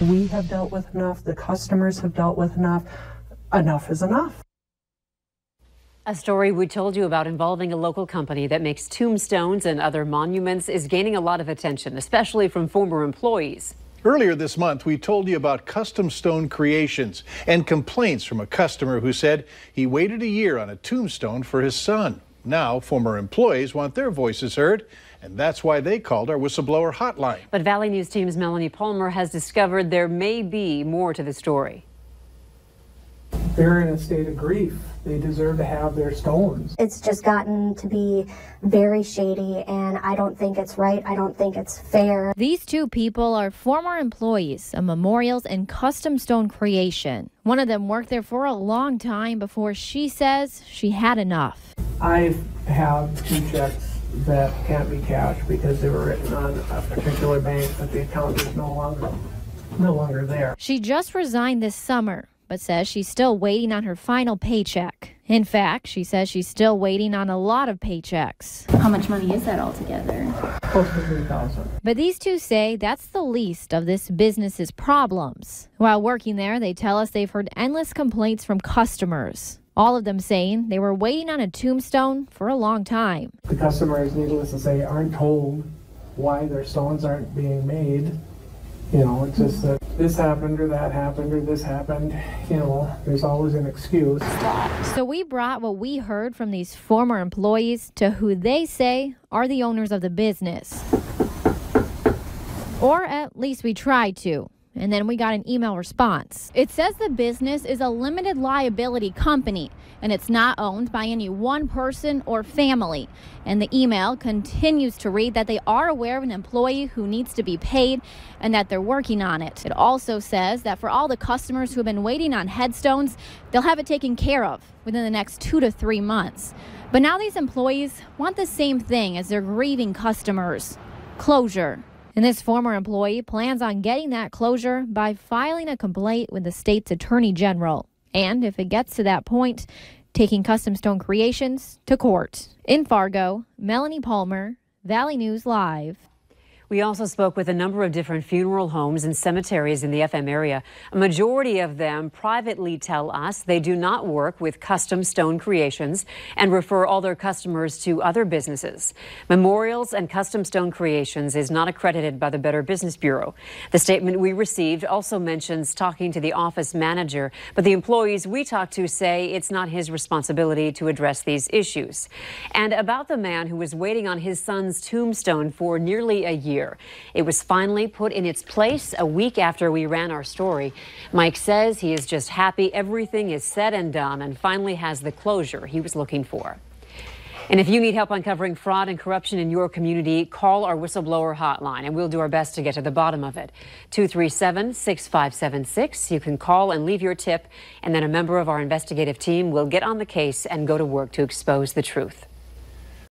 We have dealt with enough. The customers have dealt with enough. Enough is enough. A story we told you about involving a local company that makes tombstones and other monuments is gaining a lot of attention, especially from former employees. Earlier this month, we told you about Custom Stone Creations and complaints from a customer who said he waited a year on a tombstone for his son. Now, former employees want their voices heard, and that's why they called our whistleblower hotline. But Valley News Team's Melanie Palmer has discovered there may be more to the story. They're in a state of grief. They deserve to have their stones. It's just gotten to be very shady, and I don't think it's right. I don't think it's fair. These two people are former employees of Memorials and Custom Stone Creation. One of them worked there for a long time before she says she had enough. I have 2 checks that can't be cashed because they were written on a particular bank, but the account is no longer there. She just resigned this summer, but says she's still waiting on her final paycheck. In fact, she says she's still waiting on a lot of paychecks. How much money is that altogether? Close to $3,000. But these two say that's the least of this business's problems. While working there, they tell us they've heard endless complaints from customers. All of them saying they were waiting on a tombstone for a long time. The customers, needless to say, aren't told why their stones aren't being made. You know, it's just that this happened or that happened or this happened. You know, there's always an excuse. So we brought what we heard from these former employees to who they say are the owners of the business. Or at least we tried to. And then we got an email response. It says the business is a limited liability company and it's not owned by any one person or family. And the email continues to read that they are aware of an employee who needs to be paid and that they're working on it. It also says that for all the customers who have been waiting on headstones, they'll have it taken care of within the next 2 to 3 months. But now these employees want the same thing as their grieving customers: closure. And this former employee plans on getting that closure by filing a complaint with the state's attorney general. And if it gets to that point, taking Custom Stone Creations to court. In Fargo, Melanie Palmer, Valley News Live. We also spoke with a number of different funeral homes and cemeteries in the FM area. A majority of them privately tell us they do not work with Custom Stone Creations and refer all their customers to other businesses. Memorials and Custom Stone Creations is not accredited by the Better Business Bureau. The statement we received also mentions talking to the office manager, but the employees we talked to say it's not his responsibility to address these issues. And about the man who was waiting on his son's tombstone for nearly a year. It was finally put in its place a week after we ran our story. Mike says he is just happy everything is said and done and finally has the closure he was looking for. And if you need help uncovering fraud and corruption in your community, call our whistleblower hotline and we'll do our best to get to the bottom of it. 237-6576. You can call and leave your tip, and then a member of our investigative team will get on the case and go to work to expose the truth.